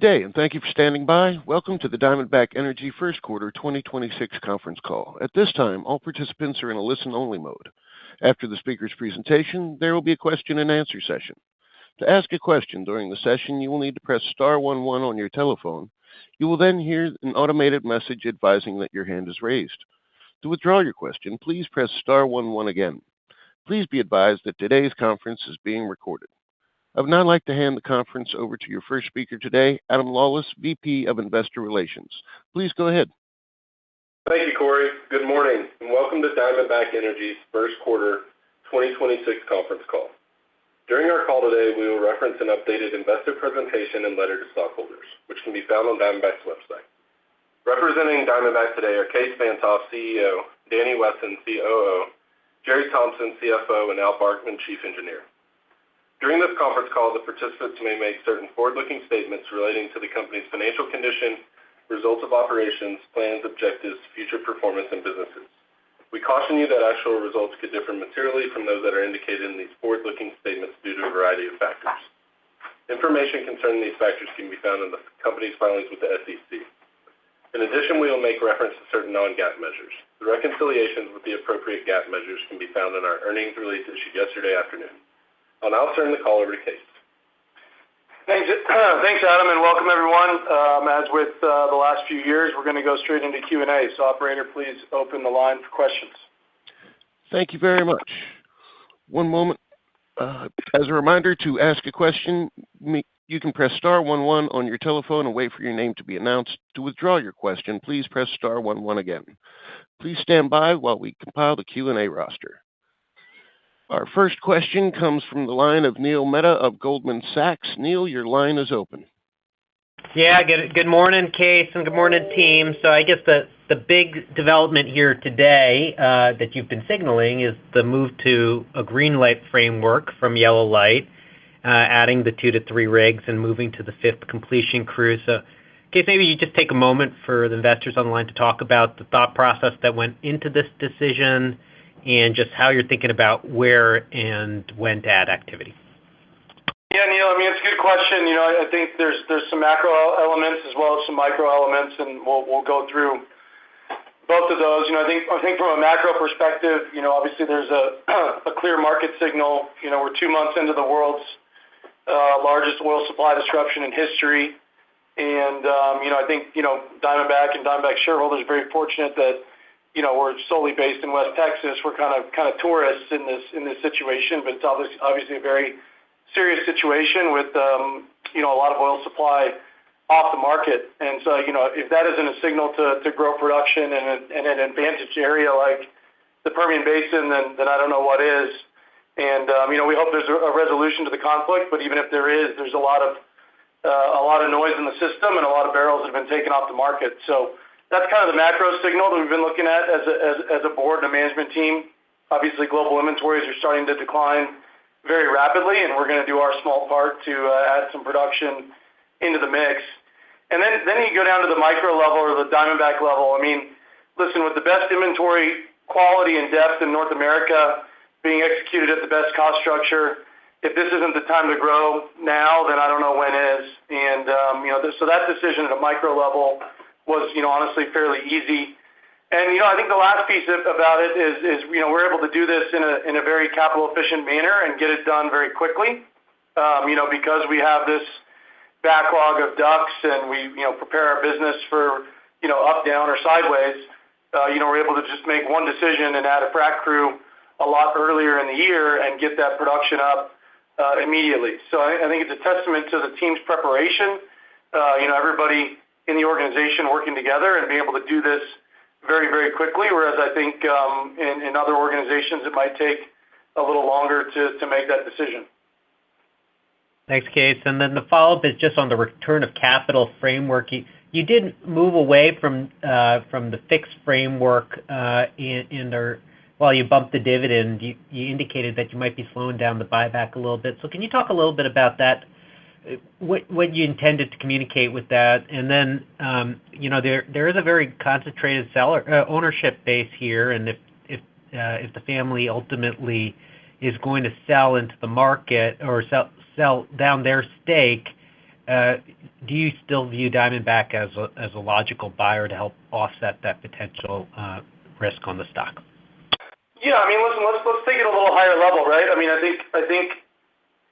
day, and thank you for standing by. Welcome to the Diamondback Energy First Quarter 2026 conference call. At this time, all participants are in a listen-only mode. After the speaker's presentation, there will be a question-and-answer session. To ask a question during the session, you will need to press star 11 on your telephone. You will then hear an automated message advising that your hand is raised. To withdraw your question, please press star 11 again. Please be advised that today's conference is being recorded. I would now like to hand the conference over to your first speaker today, Adam Lawlis, VP of Investor Relations. Please go ahead. Thank you, Corey. Good morning, and welcome to Diamondback Energy's first quarter 2026 conference call. During our call today, we will reference an updated investor presentation and letter to stockholders, which can be found on Diamondback's website. Representing Diamondback today are Kaes Van't Hof, CEO, Danny Wesson, COO, Jerry Thompson, CFO, and Al Barkman, Chief Engineer. During this conference call, the participants may make certain forward-looking statements relating to the company's financial condition, results of operations, plans, objectives, future performance, and businesses. We caution you that actual results could differ materially from those that are indicated in these forward-looking statements due to a variety of factors. Information concerning these factors can be found in the company's filings with the SEC. In addition, we will make reference to certain non-GAAP measures. The reconciliations with the appropriate GAAP measures can be found in our earnings release issued yesterday afternoon. I'll now turn the call over to Kaes. Thanks, Adam, and welcome everyone. As with the last few years, we're going to go straight into Q&A. So, operator, please open the line for questions. Thank you very much. One moment. As a reminder, to ask a question, you can press star 11 on your telephone and wait for your name to be announced. To withdraw your question, please press star 11 again. Please stand by while we compile the Q&A roster. Our first question comes from the line of Neil Mehta of Goldman Sachs. Neil, your line is open. Yeah, good morning, Kaes, and good morning, team. So I guess the big development here today that you've been signaling is the move to a green light framework from yellow light, adding the 2 to 3 rigs and moving to the 5th completion crew. So, Kaes, maybe you just take a moment for the investors on the line to talk about the thought process that went into this decision and just how you're thinking about where and when to add activity. Yeah, Neil, I mean, it's a good question. I think there's some macro elements as well as some micro elements, and we'll go through both of those. I think from a macro perspective, obviously there's a clear market signal. We're 2 months into the world's largest oil supply disruption in history. And, I think, Diamondback and Diamondback shareholders are very fortunate that we're solely based in West Texas. We're kind of tourists in this situation, but it's obviously a very serious situation with a lot of oil supply off the market. And so if that isn't a signal to grow production in an advantaged area like the Permian Basin, then I don't know what is. And we hope there's a resolution to the conflict, but even if there is, there's a lot of noise in the system and a lot of barrels that have been taken off the market. So that's kind of the macro signal that we've been looking at as a board and a management team. Obviously, global inventories are starting to decline very rapidly, and we're going to do our small part to add some production into the mix. And then you go down to the micro level or the Diamondback level. I mean, listen, with the best inventory quality and depth in North America being executed at the best cost structure, if this isn't the time to grow now, then I don't know when is. And, so that decision at a micro level was, honestly fairly easy. And, I think the last piece about it is we're able to do this in a very capital efficient manner and get it done very quickly, because we have this backlog of DUCs and we, prepare our business for, up, down, or sideways. We're able to just make one decision and add a frac crew a lot earlier in the year and get that production up immediately. So I think it's a testament to the team's preparation, everybody in the organization working together and being able to do this very, very quickly, whereas I think in other organizations it might take a little longer to make that decision. Thanks, Kaes. And then the follow-up is just on the return of capital framework. You did move away from the fixed framework while you bumped the dividend. You indicated that you might be slowing down the buyback a little bit. So can you talk a little bit about that? What you intended to communicate with that, and then there is a very concentrated ownership base here, and if the family ultimately is going to sell into the market or sell down their stake, do you still view Diamondback as a logical buyer to help offset that potential risk on the stock? Yeah, I mean, listen, let's take it a little higher level, right? I mean, I think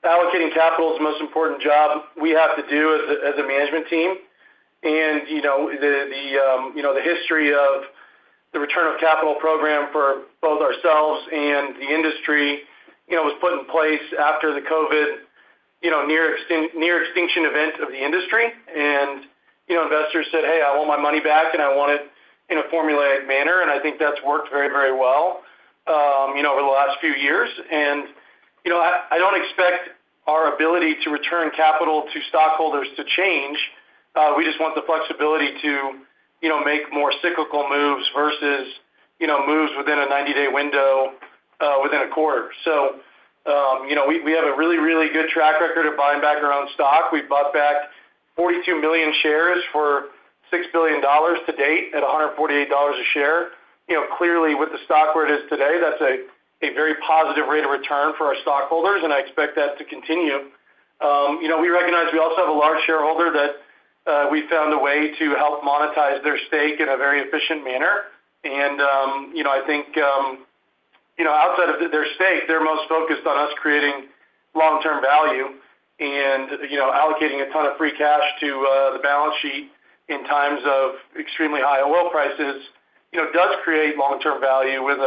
allocating capital is the most important job we have to do as a management team. And the history of the return of capital program for both ourselves and the industry, was put in place after the COVID, near extinction event of the industry. And investors said, hey, I want my money back, and I want it in a formulaic manner. And I think that's worked very, very well, over the last few years. And I don't expect our ability to return capital to stockholders to change. We just want the flexibility to, make more cyclical moves versus, moves within a 90-day window within a quarter. So, we have a really, really good track record of buying back our own stock. We've bought back 42 million shares for $6 billion to date at $148 a share. Clearly with the stock where it is today, that's a very positive rate of return for our stockholders, and I expect that to continue. We recognize we also have a large shareholder that we found a way to help monetize their stake in a very efficient manner. And, I think, outside of their stake, they're most focused on us creating long-term value and, allocating a ton of free cash to the balance sheet in times of extremely high oil prices, does create long-term value with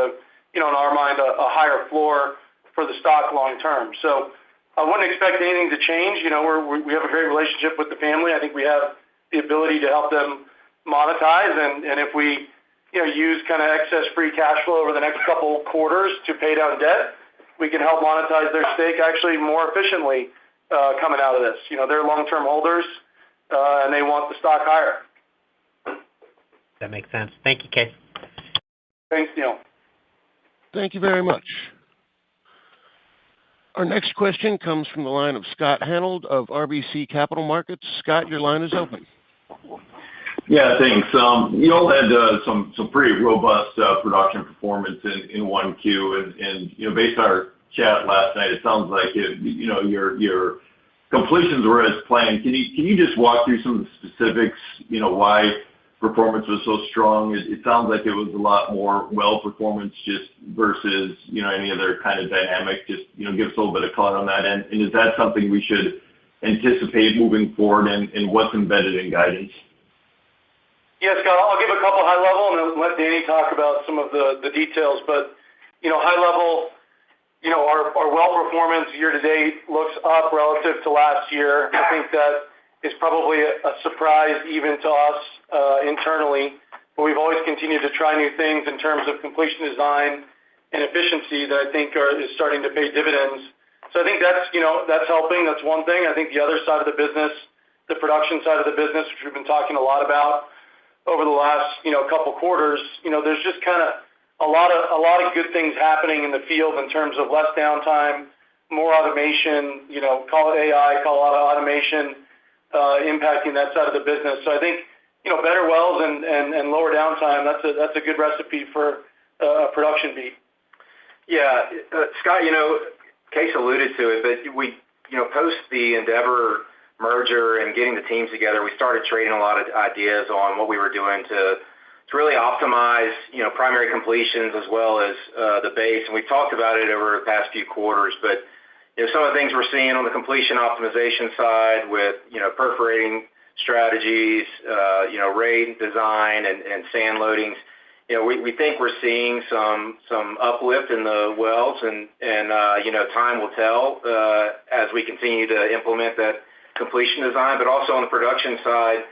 in our mind, a higher floor for the stock long term. So I wouldn't expect anything to change. We have a great relationship with the family. I think we have the ability to help them monetize. And if we, use kind of excess free cash flow over the next couple quarters to pay down debt, we can help monetize their stake actually more efficiently coming out of this. They're long-term holders, and they want the stock higher. That makes sense. Thank you, Case. Thanks, Neil. Thank you very much. Our next question comes from the line of Scott Hanold of RBC Capital Markets. Scott, your line is open. Yeah, thanks. You all had some pretty robust production performance in 1Q, and based on our chat last night, it sounds like your completions were as planned. Can you just walk through some of the specifics? Why performance was so strong? It sounds like it was a lot more well performance just versus any other kind of dynamic. Just give us a little bit of color on that. And is that something we should anticipate moving forward, and what's embedded in guidance? Yeah, Scott, I'll give a couple high level and then let Danny talk about some of the details. But high level, our well performance year to date looks up relative to last year. I think that is probably a surprise even to us internally, but we've always continued to try new things in terms of completion design and efficiency that I think is starting to pay dividends. So I think that's helping. That's one thing. I think the other side of the business, the production side of the business, which we've been talking a lot about over the last couple quarters, there's just kind of a lot of good things happening in the field in terms of less downtime, more automation, call it AI, call it a lot of automation impacting that side of the business. So I think, better wells and lower downtime, that's a good recipe for a production beat. Yeah, Scott, Case alluded to it, but we, post the Endeavor merger and getting the teams together, we started trading a lot of ideas on what we were doing to really optimize, primary completions as well as the base. And we've talked about it over the past few quarters, but some of the things we're seeing on the completion optimization side with, perforating strategies, rate design and sand loadings, we think we're seeing some uplift in the wells and time will tell as we continue to implement that completion design. But also on the production side,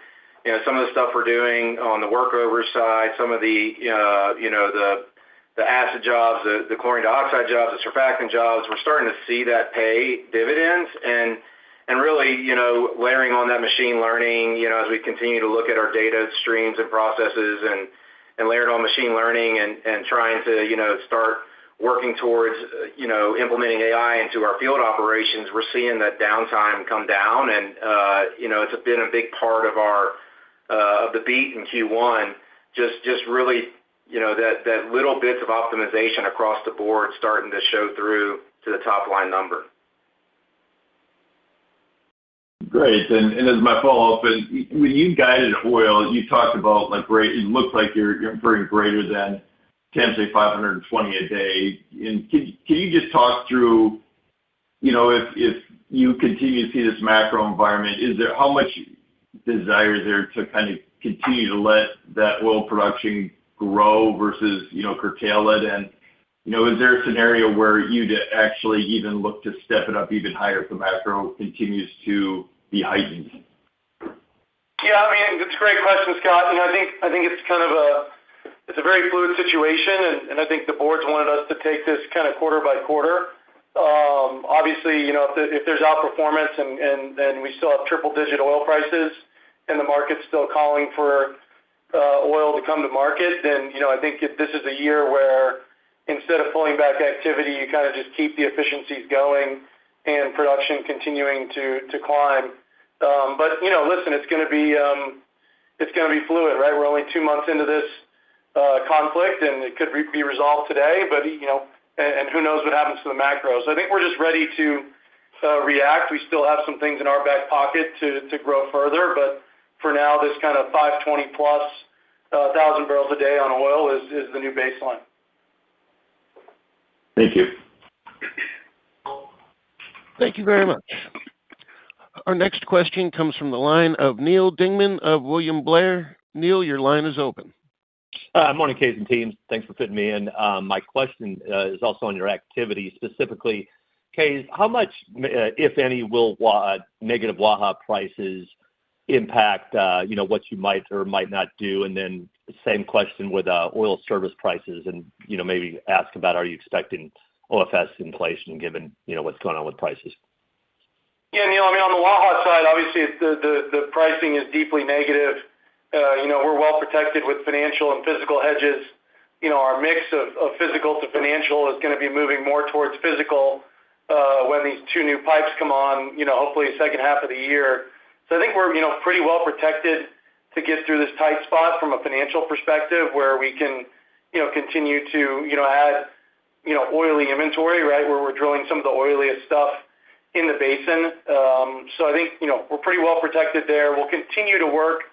some of the stuff we're doing on the workover side, some of the acid jobs, the chlorine dioxide jobs, the surfactant jobs, we're starting to see that pay dividends and really, layering on that machine learning, as we continue to look at our data streams and processes and layer it on machine learning and trying to, start working towards, implementing AI into our field operations, we're seeing that downtime come down. And, it's been a big part of our, of the beat in Q1, just really, that little bits of optimization across the board starting to show through to the top line number. Great. And as my follow-up, when you guided oil, you talked about it looks like you're inferring greater than potentially 520 a day. And can you just talk through, if you continue to see this macro environment, how much desire is there to kind of continue to let that oil production grow versus, curtail it? And, is there a scenario where you'd actually even look to step it up even higher if the macro continues to be heightened? Yeah, it's a great question, Scott. I think it's kind of it's a very fluid situation, and I think the board's wanted us to take this kind of quarter by quarter. Obviously, if there's outperformance and we still have triple-digit oil prices and the market's still calling for oil to come to market, then, I think this is a year where instead of pulling back activity, you kind of just keep the efficiencies going and production continuing to climb. But, listen, it's going to be fluid, right? We're only 2 months into this conflict, and it could be resolved today, but, and who knows what happens to the macro. So I think we're just ready to react. We still have some things in our back pocket to grow further, but for now, this kind of 520 plus 1,000 barrels a day on oil is the new baseline. Thank you. Thank you very much. Our next question comes from the line of Neal Dingmann of William Blair. Neal, your line is open. Morning, Kaes and team. Thanks for fitting me in. My question is also on your activity. Specifically, Kaes, how much, if any, will negative Waha prices impact, what you might or might not do? And then the same question with oil service prices, and maybe ask about, are you expecting OFS inflation given what's going on with prices? Yeah, Neal. On the Waha side, obviously the pricing is deeply negative. We're well protected with financial and physical hedges. Our mix of physical to financial is going to be moving more towards physical when these 2 new pipes come on, hopefully second half of the year. So I think we're, pretty well protected to get through this tight spot from a financial perspective where we can, continue to, add, oily inventory, right, where we're drilling some of the oiliest stuff in the basin. So I think, we're pretty well protected there. We'll continue to work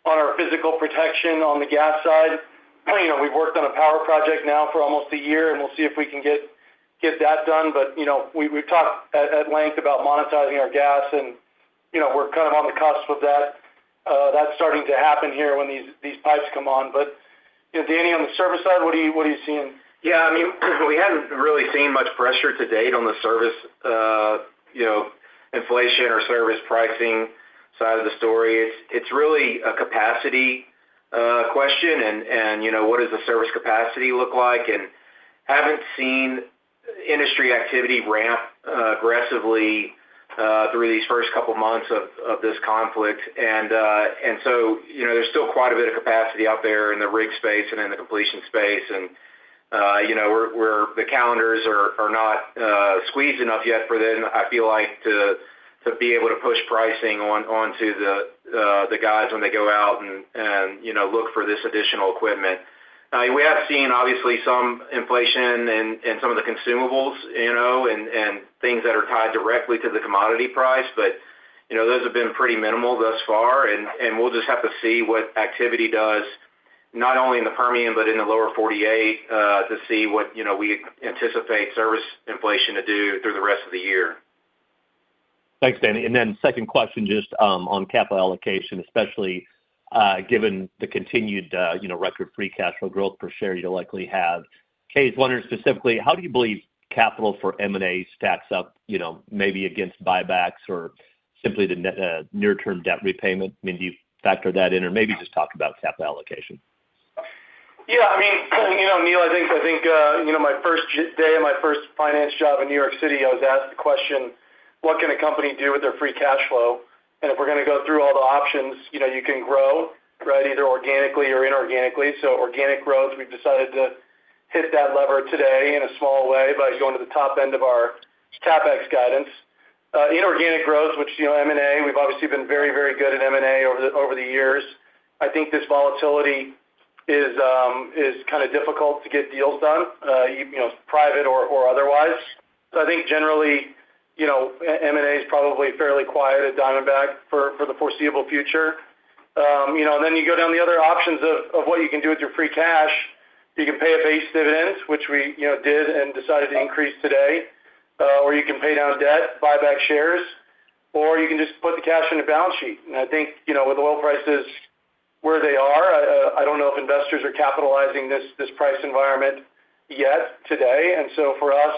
on our physical protection on the gas side. We've worked on a power project now for almost a year, and we'll see if we can get that done. But, we've talked at length about monetizing our gas, and, we're kind of on the cusp of that. That's starting to happen here when these pipes come on. But, Danny, on the service side, what are you seeing? Yeah, we haven't really seen much pressure to date on the service, inflation or service pricing side of the story. It's really a capacity question, and what does the service capacity look like? And haven't seen industry activity ramp aggressively through these first couple months of this conflict, and so there's still quite a bit of capacity out there in the rig space and in the completion space, and where the calendars are not squeezed enough yet for them, I feel like, to be able to push pricing onto the guys when they go out and look for this additional equipment. We have seen obviously some inflation in some of the consumables, and things that are tied directly to the commodity price, but those have been pretty minimal thus far, and we'll just have to see what activity does, not only in the Permian but in the lower 48, to see what we anticipate service inflation to do through the rest of the year. Thanks, Danny. And then second question, just on capital allocation, especially given the continued record free cash flow growth per share you'll likely have. Kaes, wondering specifically, how do you believe capital for M&A stacks up, maybe against buybacks or simply the near-term debt repayment? Do you factor that in, or maybe just talk about capital allocation? Yeah, Neal, I think my first day of my first finance job in New York City, I was asked the question, what can a company do with their free cash flow? And if we're going to go through all the options, you can grow, right, either organically or inorganically. So organic growth, we've decided to hit that lever today in a small way by going to the top end of our CapEx guidance. Inorganic growth, which, M&A, we've obviously been very, very good at M&A over the years. I think this volatility is kind of difficult to get deals done, private or otherwise. So I think generally, M&A is probably fairly quiet at Diamondback for the foreseeable future. Then you go down the other options of what you can do with your free cash. You can pay a base dividend, which we did and decided to increase today, or you can pay down debt, buy back shares, or you can just put the cash in the balance sheet. And I think with oil prices where they are, I don't know if investors are capitalizing this price environment yet today. And so for us,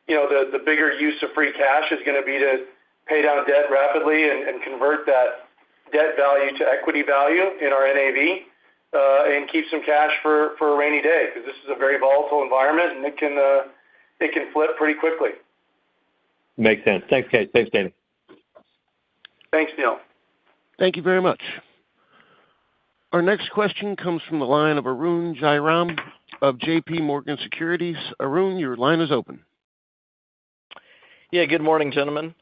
the bigger use of free cash is going to be to pay down debt rapidly and convert that debt value to equity value in our NAV, and keep some cash for a rainy day, because this is a very volatile environment and it can flip pretty quickly. Makes sense. Thanks, Case. Thanks, Danny. Thanks, Neil. Thank you very much. Our next question comes from the line of Arun Jayaram of J.P. Morgan Securities. Arun, your line is open. Yeah, good morning, gentlemen.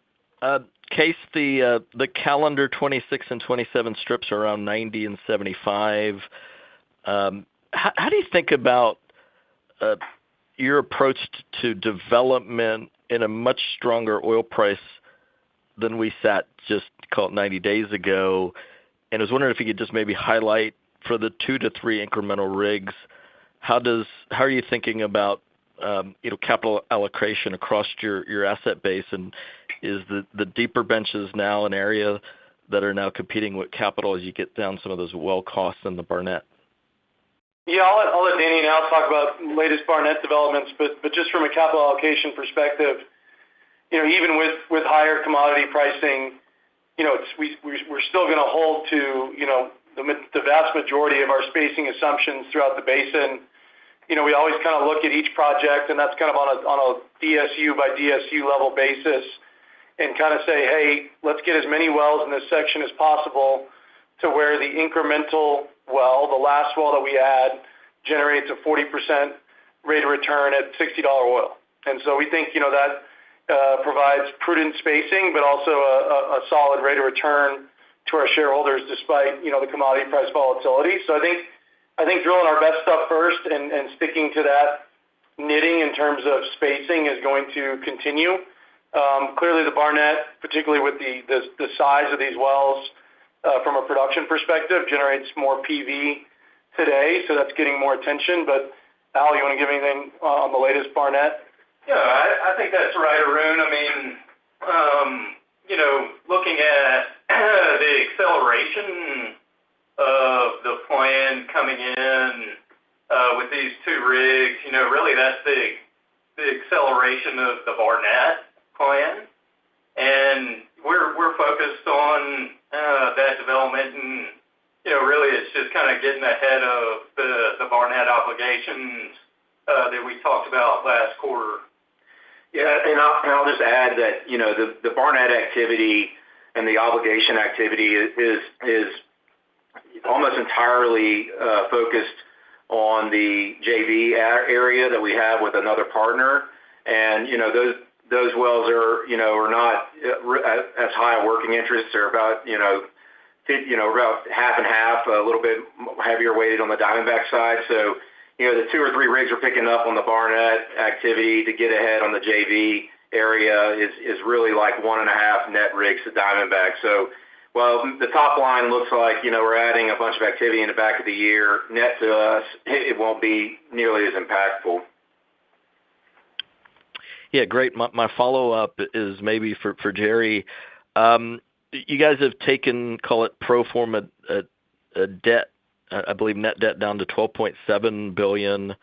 Case, the calendar 26 and 27 strips are around 90 and 75. How do you think about your approach to development in a much stronger oil price than we sat just call it 90 days ago? And I was wondering if you could just maybe highlight for the 2 to 3 incremental rigs, how are you thinking about capital allocation across your asset base, and is the deeper benches now an area that are now competing with capital as you get down some of those well costs in the Barnett? Yeah, I'll let Danny now talk about latest Barnett developments, but just from a capital allocation perspective, even with higher commodity pricing, we're still going to hold to the vast majority of our spacing assumptions throughout the basin. We always kind of look at each project, and that's kind of on a DSU by DSU level basis, and kind of say, hey, let's get as many wells in this section as possible to where the incremental well, the last well that we add, generates a 40% rate of return at $60 oil. And so we think that provides prudent spacing, but also a solid rate of return to our shareholders despite the commodity price volatility. So I think drilling our best stuff first and sticking to that knitting in terms of spacing is going to continue. Clearly the Barnett, particularly with the size of these wells from a production perspective, generates more PV today, so that's getting more attention. But Al, you want to give anything on the latest Barnett? Yeah, I think that's right, Arun. I mean, looking at the acceleration of the plan coming in with these 2 rigs, really that's the acceleration of the Barnett plan, and we're focused on that development, and really it's just kind of getting ahead of the Barnett obligations that we talked about last quarter. Yeah, and I'll just add that the Barnett activity and the obligation activity is almost entirely focused on the JV area that we have with another partner, and those wells are not as high a working interest. They're about about half and half, a little bit heavier weighted on the Diamondback side. So the 2 or 3 rigs we're picking up on the Barnett activity to get ahead on the JV area is really like 1.5 net rigs to Diamondback. So well, the top line looks like we're adding a bunch of activity in the back of the year. Net to us, it won't be nearly as impactful. Yeah, great. My follow-up is maybe for Jerry. You guys have taken, call it pro forma debt, I believe net debt down to $12.7 billion.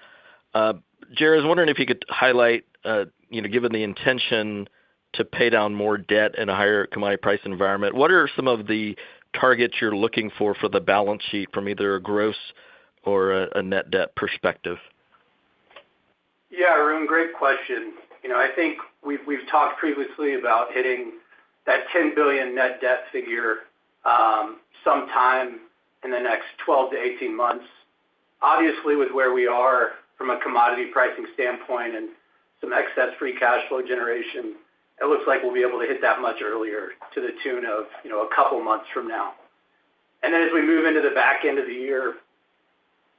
Jerry, I was wondering if you could highlight, given the intention to pay down more debt in a higher commodity price environment, what are some of the targets you're looking for the balance sheet from either a gross or a net debt perspective? Yeah, Arun, great question. I think we've talked previously about hitting that $10 billion net debt figure sometime in the next 12 to 18 months. Obviously, with where we are from a commodity pricing standpoint and some excess free cash flow generation, it looks like we'll be able to hit that much earlier, to the tune of a couple months from now. And then as we move into the back end of the year,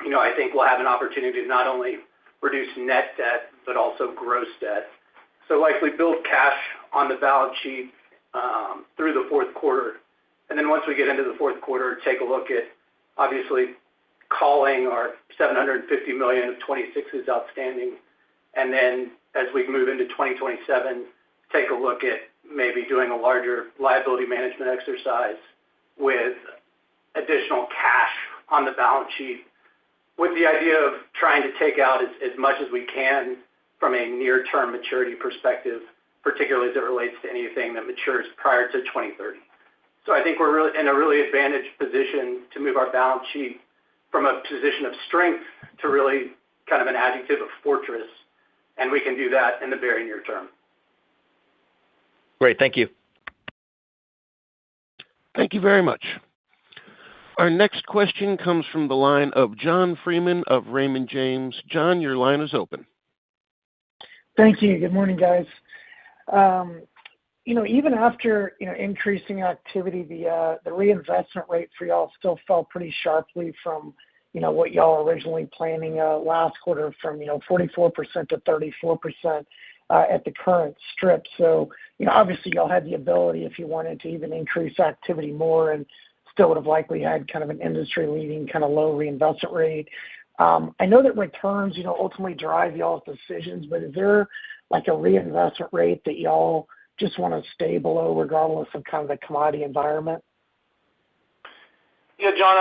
I think we'll have an opportunity to not only reduce net debt but also gross debt. So likely build cash on the balance sheet through the fourth quarter. And then once we get into the fourth quarter, take a look at obviously calling our $750 million of 26s outstanding. And then as we move into 2027, take a look at maybe doing a larger liability management exercise with additional cash on the balance sheet, with the idea of trying to take out as much as we can from a near-term maturity perspective, particularly as it relates to anything that matures prior to 2030. So I think we're really in a really advantaged position to move our balance sheet from a position of strength to really kind of an adjective of fortress, and we can do that in the very near term. Great. Thank you. Thank you very much. Our next question comes from the line of John Freeman of Raymond James. John, your line is open. Thank you. Good morning, guys. Even after, increasing activity, the reinvestment rate for y'all still fell pretty sharply from, what y'all originally planning last quarter from, 44% to 34% at the current strip. So, obviously y'all had the ability, if you wanted to even increase activity more, and still would have likely had kind of an industry-leading kind of low reinvestment rate. I know that returns, ultimately drive y'all's decisions, but is there like a reinvestment rate that y'all just want to stay below regardless of kind of the commodity environment? Yeah, John,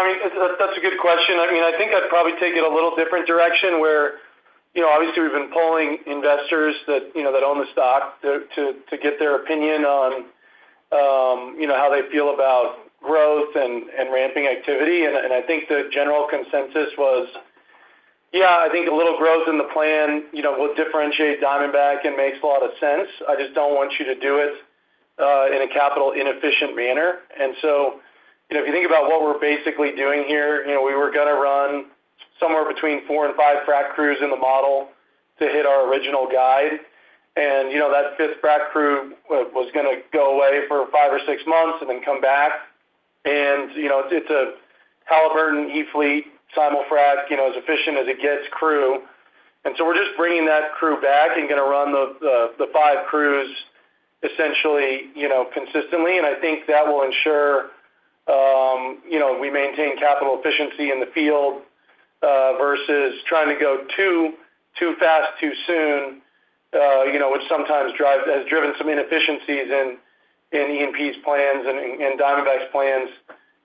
that's a good question. I think I'd probably take it a little different direction where, obviously we've been polling investors that, that own the stock to get their opinion on, how they feel about growth and ramping activity. And I think the general consensus was, I think a little growth in the plan, will differentiate Diamondback and makes a lot of sense. I just don't want you to do it in a capital inefficient manner. And so, if you think about what we're basically doing here, we were going to run somewhere between 4 and 5 frac crews in the model to hit our original guide. And, that 5th frac crew was going to go away for 5 or 6 months and then come back. And, it's a Halliburton E-fleet simul-frac, as efficient as it gets crew. And so we're just bringing that crew back and going to run the 5 crews essentially, consistently. And I think that will ensure, we maintain capital efficiency in the field versus trying to go too fast, too soon, which sometimes has driven some inefficiencies in E&P's plans and Diamondback's plans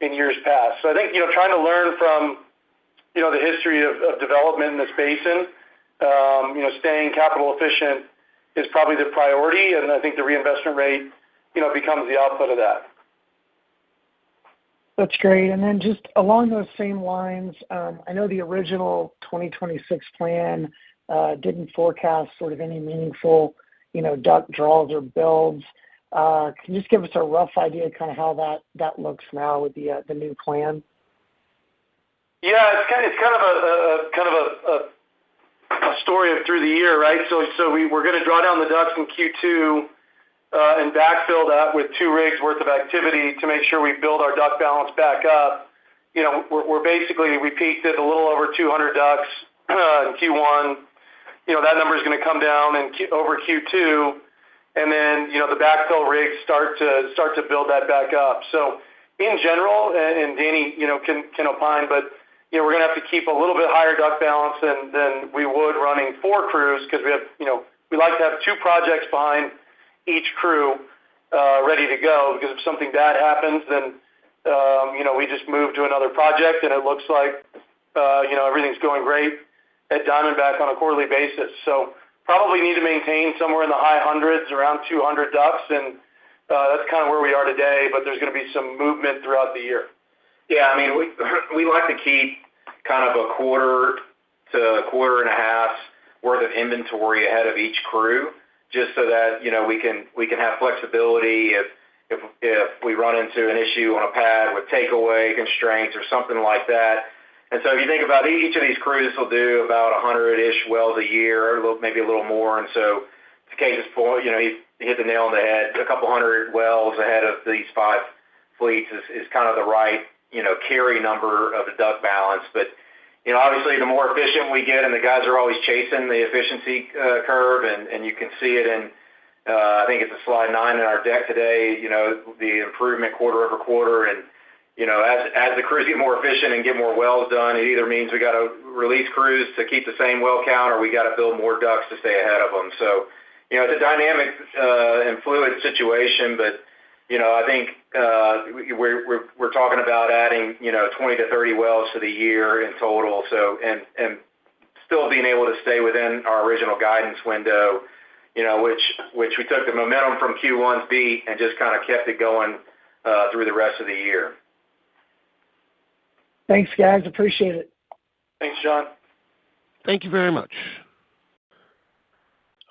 in years past. So I think, trying to learn from, the history of development in this basin, staying capital efficient is probably the priority, and I think the reinvestment rate, becomes the output of that. That's great. And then just along those same lines, I know the original 2026 plan didn't forecast sort of any meaningful, DUC draws or builds. Can you just give us a rough idea of kind of how that looks now with the new plan? Yeah, it's kind of a story of through the year, right? So we're going to draw down the DUCs in Q2 and backfill that with 2 rigs worth of activity to make sure we build our DUC balance back up. We're basically, we peaked at a little over 200 DUCs in Q1. That number is going to come down over Q2, and then the backfill rigs start to build that back up. So in general, and Danny can opine, but we're going to have to keep a little bit higher DUC balance than we would running 4 crews, because we have we like to have 2 projects behind each crew ready to go, because if something bad happens, then we just move to another project, and it looks like everything's going great at Diamondback on a quarterly basis. So probably need to maintain somewhere in the high hundreds, around 200 DUCs, and that's kind of where we are today, but there's going to be some movement throughout the year. Yeah, we like to keep kind of a quarter to a quarter and a half worth of inventory ahead of each crew, just so that we can have flexibility if we run into an issue on a pad with takeaway constraints or something like that. And so if you think about each of these crews will do about 100-ish wells a year, maybe a little more. And so to Case's point, he hit the nail on the head. A couple hundred wells ahead of these 5 fleets is kind of the right carry number of the DUC balance. But obviously the more efficient we get, and the guys are always chasing the efficiency curve, and you can see it in I think it's a slide 9 in our deck today, the improvement quarter-over-quarter. And, as the crews get more efficient and get more wells done, it either means we got to release crews to keep the same well count or we got to build more DUCs to stay ahead of them. So, it's a dynamic and fluid situation, but, I think we're talking about adding, 20 to 30 wells to the year in total. So, and still being able to stay within our original guidance window, which we took the momentum from Q1's beat and just kind of kept it going through the rest of the year. Thanks, guys. Appreciate it. Thanks, John. Thank you very much.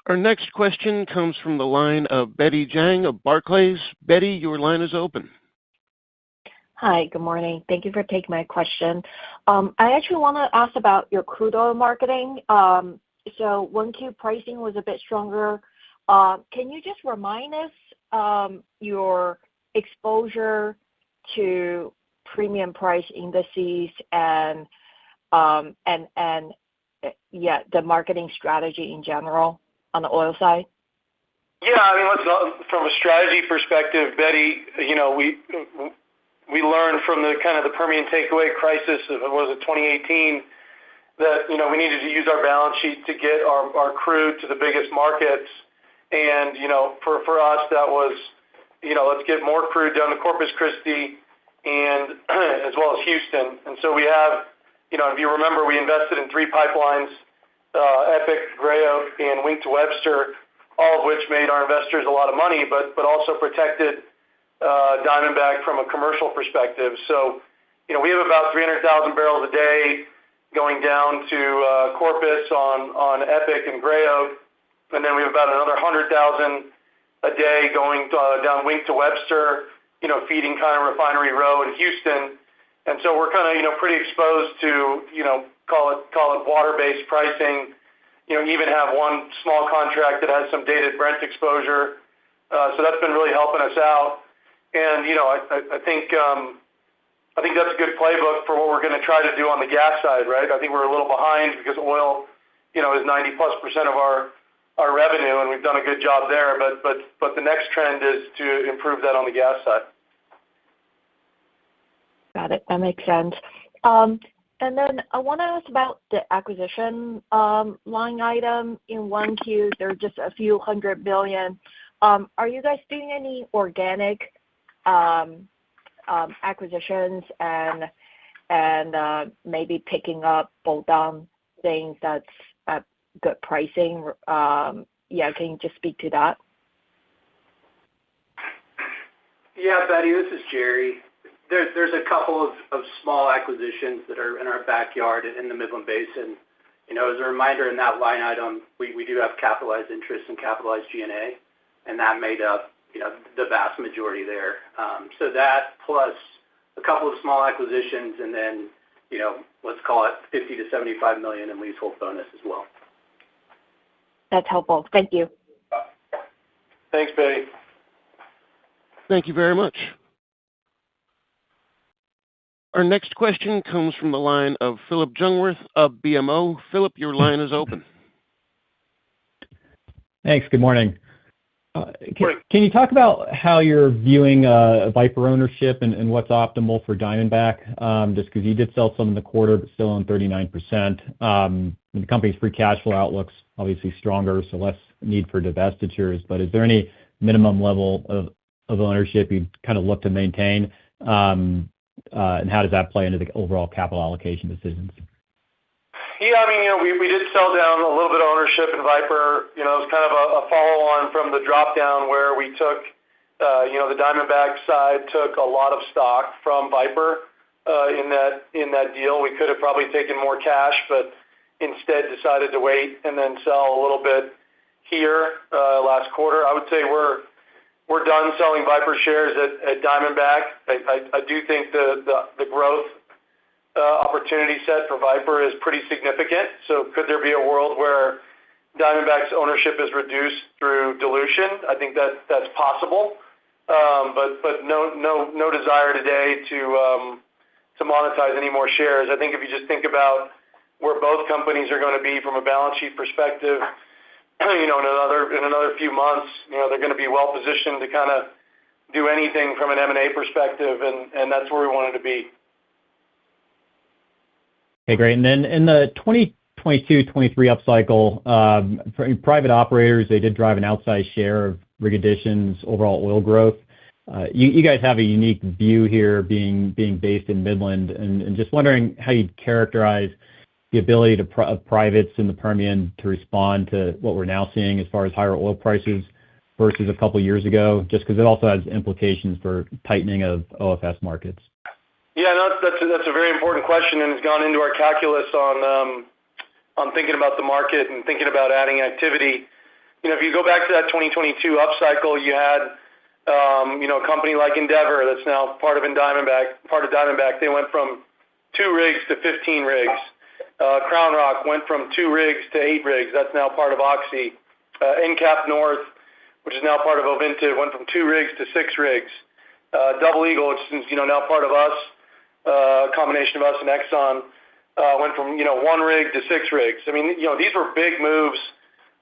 Our next question comes from the line of Betty Jiang of Barclays. Betty, your line is open. Hi, good morning. Thank you for taking my question. I actually want to ask about your crude oil marketing. So 1Q pricing was a bit stronger. Can you just remind us your exposure to premium price indices and the marketing strategy in general on the oil side? Yeah, I mean, from a strategy perspective, Betty, we learned from the kind of the Permian takeaway crisis of, what was it, 2018, that, we needed to use our balance sheet to get our crude to the biggest markets. And, for us, that was, let's get more crude down to Corpus Christi and as well as Houston. And so we have, if you remember, we invested in 3 pipelines, Epic, Gray Oak, and Wink to Webster, all of which made our investors a lot of money, but also protected Diamondback from a commercial perspective. So, we have about 300,000 barrels a day going down to Corpus on Epic and Gray Oak, and then we have about another 100,000 a day going down Wink to Webster, feeding kind of Refinery Row in Houston. And so we're kind of, pretty exposed to, call it water-based pricing, even have one small contract that has some dated Brent exposure. So that's been really helping us out. And, I think that's a good playbook for what we're going to try to do on the gas side, right? I think we're a little behind because oil, is 90+% of our revenue, and we've done a good job there. But the next trend is to improve that on the gas side. Got it. That makes sense. And then I want to ask about the acquisition line item in 1Q. There are just a few $100 million. Are you guys doing any organic acquisitions and maybe picking up bolt-on things that's at good pricing? Can you just speak to that? Yeah, Betty, this is Jerry. There's a couple of small acquisitions that are in our backyard in the Midland Basin. As a reminder, in that line item, we do have capitalized interest and capitalized G&A, and that made up, the vast majority there. So that plus a couple of small acquisitions and then, let's call it $50 to $75 million in leasehold bonus as well. That's helpful. Thank you. Thanks, Betty. Thank you very much. Our next question comes from the line of Phillip Jungwirth of BMO. Phillip, your line is open. Thanks. Good morning. Can you talk about how you're viewing Viper ownership and what's optimal for Diamondback? Just because you did sell some in the quarter, but still on 39%. The company's free cash flow outlook's obviously stronger, so less need for divestitures. But is there any minimum level of ownership you'd kind of look to maintain? And how does that play into the overall capital allocation decisions? Yeah, we did sell down a little bit of ownership in Viper. It was kind of a follow-on from the drop-down where we took, the Diamondback side took a lot of stock from Viper in that deal. We could have probably taken more cash, but instead decided to wait and then sell a little bit here last quarter. I would say we're done selling Viper shares at Diamondback. I do think the growth opportunity set for Viper is pretty significant. So could there be a world where Diamondback's ownership is reduced through dilution? I think that's possible. But no desire today to monetize any more shares. I think if you just think about where both companies are going to be from a balance sheet perspective, in another few months, they're going to be well positioned to kind of do anything from an M&A perspective, and that's where we wanted to be. Okay, great. And then in the 2022-23 upcycle, for private operators, they did drive an outsized share of rig additions, overall oil growth. You guys have a unique view here being based in Midland, and just wondering how you'd characterize the ability of privates in the Permian to respond to what we're now seeing as far as higher oil prices versus a couple years ago, just because it also has implications for tightening of OFS markets. Yeah, no, that's a very important question, and it's gone into our calculus on thinking about the market and thinking about adding activity. If you go back to that 2022 upcycle, you had a company like Endeavor that's now part of Diamondback. They went from 2 rigs to 15 rigs. Crown Rock went from 2 rigs to 8 rigs. That's now part of Oxy. NCAP North, which is now part of Ovintiv, went from 2 rigs to 6 rigs. Double Eagle, which is now part of us, a combination of us and Exxon, went from 1 rig to 6 rigs. I mean, these were big moves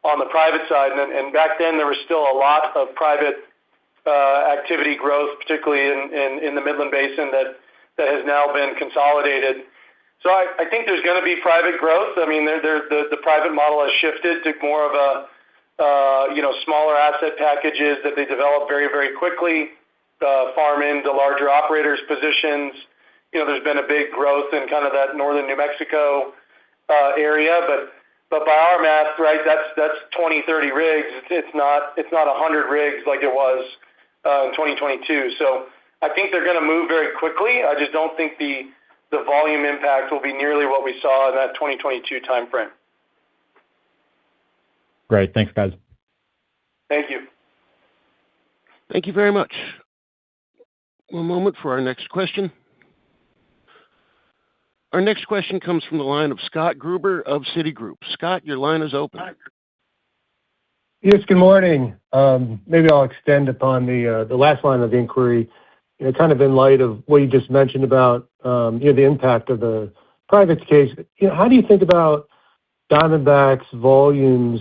on the private side, and back then there was still a lot of private activity growth, particularly in the Midland Basin that has now been consolidated. So I think there's going to be private growth. I mean, the private model has shifted to more of a smaller asset packages that they develop very, very quickly, farm into larger operators' positions. There's been a big growth in kind of that northern New Mexico area, but by our math, right, that's 20, 30 rigs. It's not 100 rigs like it was in 2022. So I think they're going to move very quickly. I just don't think the volume impact will be nearly what we saw in that 2022 timeframe. Great. Thanks, guys. Thank you. Thank you very much. One moment for our next question. Our next question comes from the line of Scott Gruber of Citigroup. Scott, your line is open. Yes, good morning. Maybe I'll extend upon the last line of inquiry, kind of in light of what you just mentioned about the impact of the private case. How do you think about Diamondback's volumes,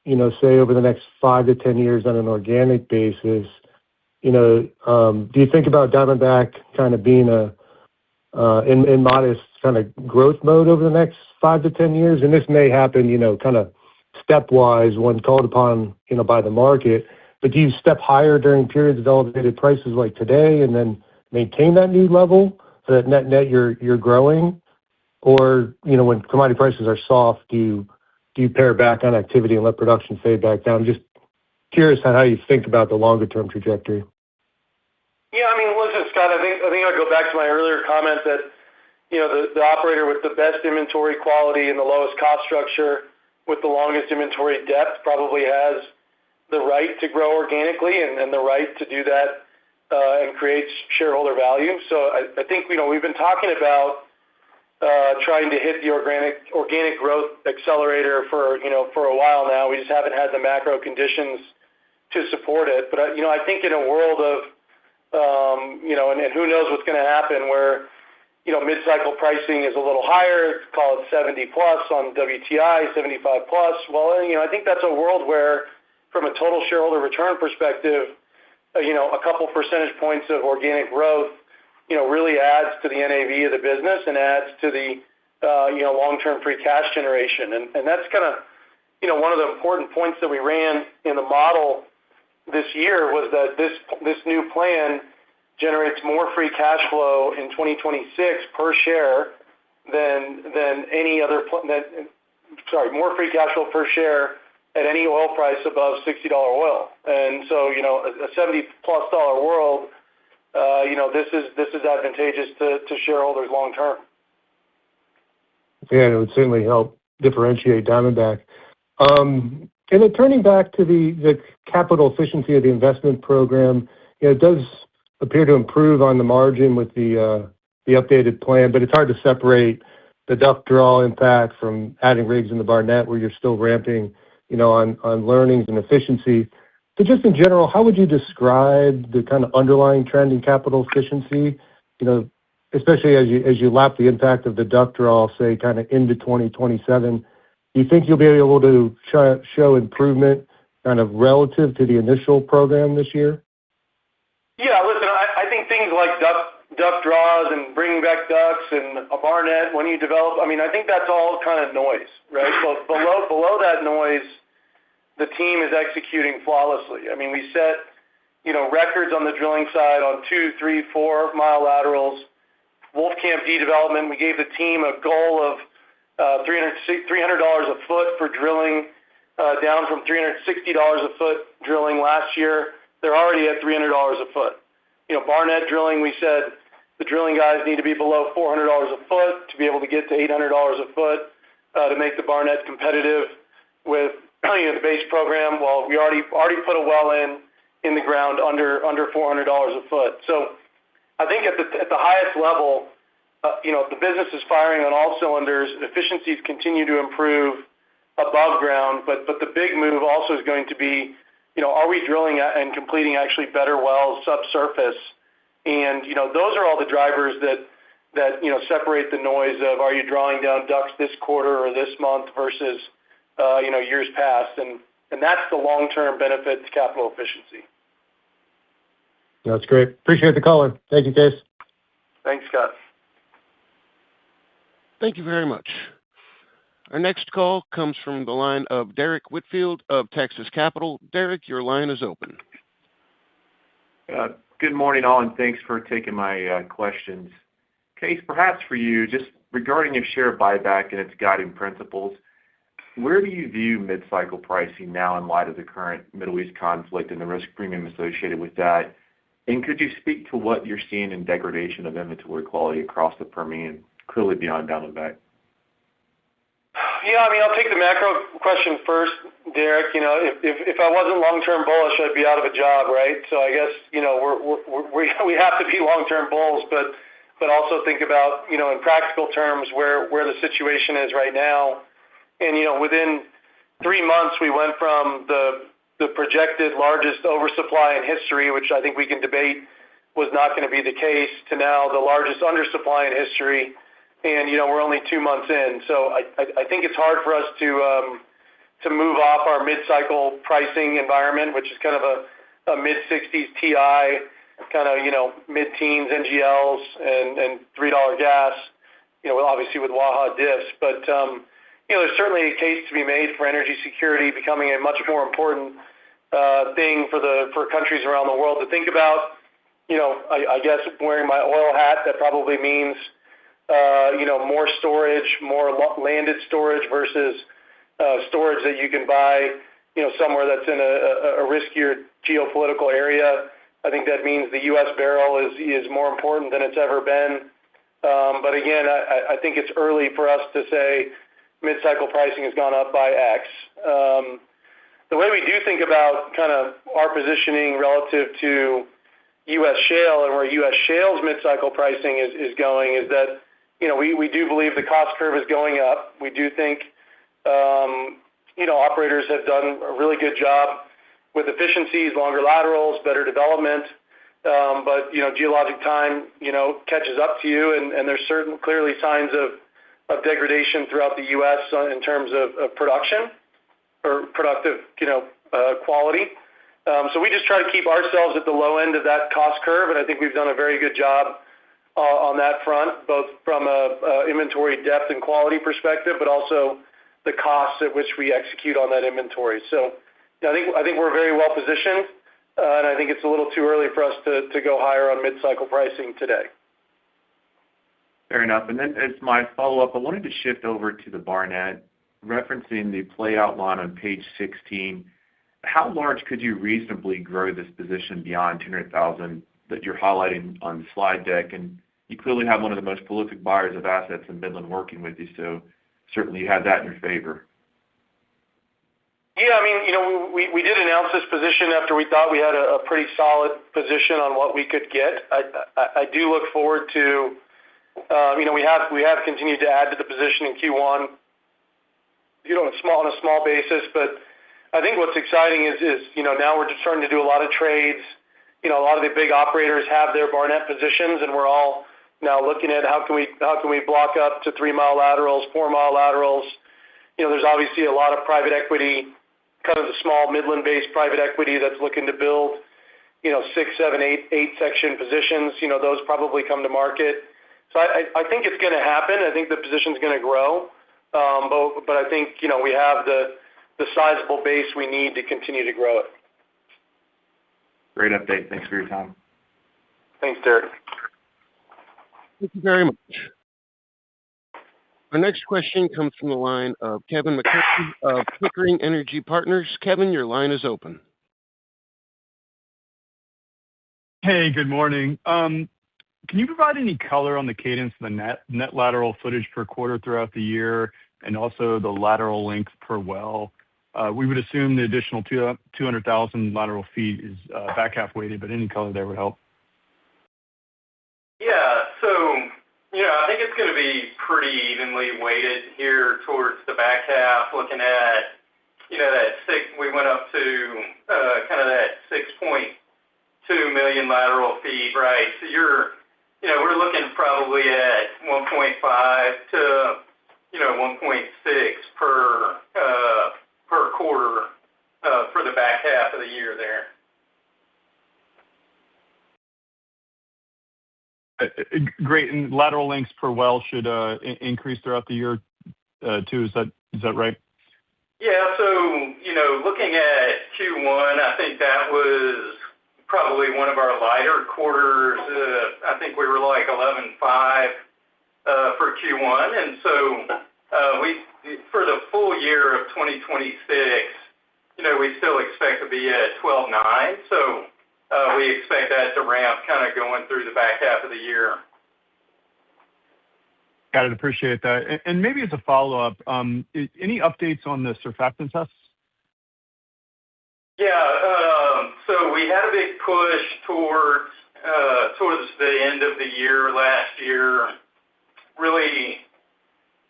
say over the next 5 to 10 years on an organic basis? Do you think about Diamondback kind of being in modest kind of growth mode over the next 5 to 10 years? And this may happen, kind of stepwise when called upon, by the market. But do you step higher during periods of elevated prices like today and then maintain that new level so that net you're growing? Or, when commodity prices are soft, do you pare back on activity and let production fade back down? Just curious on how you think about the longer term trajectory. Yeah, I mean, listen, Scott, I think I'll go back to my earlier comment that, the operator with the best inventory quality and the lowest cost structure with the longest inventory depth probably has the right to grow organically and the right to do that and create shareholder value. So I think, we've been talking about trying to hit the organic growth accelerator for a while now. We just haven't had the macro conditions to support it. But I think in a world of and who knows what's going to happen where mid-cycle pricing is a little higher, call it 70 plus on WTI, 75 plus. Well, I think that's a world where, from a total shareholder return perspective, a couple percentage points of organic growth really adds to the NAV of the business and adds to the long-term free cash generation. And that's kind of one of the important points that we ran in the model this year was that this new plan generates more free cash flow in 2026 per share than any other more free cash flow per share at any oil price above $60 oil. And so, a $70+ world, this is advantageous to shareholders long term. Yeah, it would certainly help differentiate Diamondback. And then turning back to the capital efficiency of the investment program, it does appear to improve on the margin with the updated plan, but it's hard to separate the DUC draw impact from adding rigs in the Barnett where you're still ramping, on learnings and efficiency. But just in general, how would you describe the kind of underlying trend in capital efficiency, especially as you lap the impact of the DUC draw, say, kind of into 2027? do you think you'll be able to show improvement kind of relative to the initial program this year? Yeah, listen, I think things like duck draws and bringing back ducks and a barnet when you develop, I think that's all kind of noise, right? But below that noise, the team is executing flawlessly. We set, records on the drilling side on 2, 3, 4 mile laterals. Wolfcamp D development, we gave the team a goal of $300 a foot for drilling, down from $360 a foot drilling last year. They're already at $300 a foot. Barnett drilling, we said the drilling guys need to be below $400 a foot to be able to get to $800 a foot to make the Barnett competitive with the base program. Well, we already put a well in the ground under $400 a foot. So I think at the highest level, the business is firing on all cylinders. Efficiencies continue to improve above ground, but the big move also is going to be, are we drilling and completing actually better wells subsurface? And those are all the drivers that separate the noise of, are you drawing down ducks this quarter or this month versus years past, and that's the long-term benefit to capital efficiency. That's great. Appreciate the color. Thank you, Case. Thanks, Scott. Thank you very much. Our next call comes from the line of Derrick Whitfield of Texas Capital. Derrick, your line is open. Good morning, all, and thanks for taking my questions. Case, perhaps for you, just regarding your share buyback and its guiding principles, where do you view mid-cycle pricing now in light of the current Middle East conflict and the risk premium associated with that? And could you speak to what you're seeing in degradation of inventory quality across the Permian, clearly beyond Diamondback? Yeah, I'll take the macro question first, Derrick. If I wasn't long-term bullish, I'd be out of a job, right? So I guess, we have to be long-term bulls, but also think about, in practical terms, where the situation is right now. And, within 3 months, we went from the projected largest oversupply in history, which I think we can debate was not going to be the case, to now the largest undersupply in history. And, we're only 2 months in. So I think it's hard for us to move off our mid-cycle pricing environment, which is kind of a mid-60s TI, kind of, mid-teens NGLs and $3 gas, obviously with Waha diffs. But, there's certainly a case to be made for energy security becoming a much more important thing for countries around the world to think about. I guess wearing my oil hat, that probably means more storage, more landed storage versus storage that you can buy, somewhere that's in a riskier geopolitical area. I think that means the U.S. barrel is more important than it's ever been. But again, I think it's early for us to say mid-cycle pricing has gone up by X. The way we do think about kind of our positioning relative to U.S. shale and where U.S. shale's mid-cycle pricing is going is that, we do believe the cost curve is going up. We do think, operators have done a really good job with efficiencies, longer laterals, better development. But, geologic time, catches up to you, and there's clearly signs of degradation throughout the U.S. in terms of production or productive, quality. So we just try to keep ourselves at the low end of that cost curve, and I think we've done a very good job on that front, both from a inventory depth and quality perspective, but also the costs at which we execute on that inventory. So I think we're very well positioned, and I think it's a little too early for us to go higher on mid-cycle pricing today. Fair enough. And then as my follow-up, I wanted to shift over to the Barnett, referencing the play outline on page 16. How large could you reasonably grow this position beyond 200,000 that you're highlighting on the slide deck? And you clearly have one of the most prolific buyers of assets in Midland working with you, so certainly you have that in your favor. Yeah, we did announce this position after we thought we had a pretty solid position on what we could get. I do look forward to, we have continued to add to the position in Q1, on a small basis, but I think what's exciting is now we're just starting to do a lot of trades. A lot of the big operators have their Barnett positions, and we're all now looking at how can we block up to 3 mile laterals, 4 mile laterals, There's obviously a lot of private equity, kind of the small Midland-based private equity that's looking to build, 6, 7, 8 section positions. Those probably come to market. So I think it's going to happen. I think the position's going to grow. But I think, we have the sizable base we need to continue to grow it. Great update. Thanks for your time. Thanks, Derek. Thank you very much. Our next question comes from the line of Kevin McCurdy of Pickering Energy Partners. Kevin, your line is open. Hey, good morning. Can you provide any color on the cadence of the net lateral footage per quarter throughout the year and also the lateral length per well? We would assume the additional 200,000 lateral feet is back half weighted, but any color there would help. Yeah. So, I think it's going to be pretty evenly weighted here towards the back half, looking at, we went up to kind of that 6.2 million lateral feet, right? So we're looking probably at 1.5 to, 1.6 per quarter for the back half of the year there. Great. And lateral lengths per well should increase throughout the year too. Is that right? Yeah. So, looking at Q1, I think that was probably one of our lighter quarters. I think we were like 11.5 for Q1. And so for the full year of 2026, we still expect to be at 12.9. So we expect that to ramp kind of going through the back half of the year. Got it. Appreciate that. And maybe as a follow-up, any updates on the surfactant tests? Yeah. So we had a big push towards the end of the year last year. Really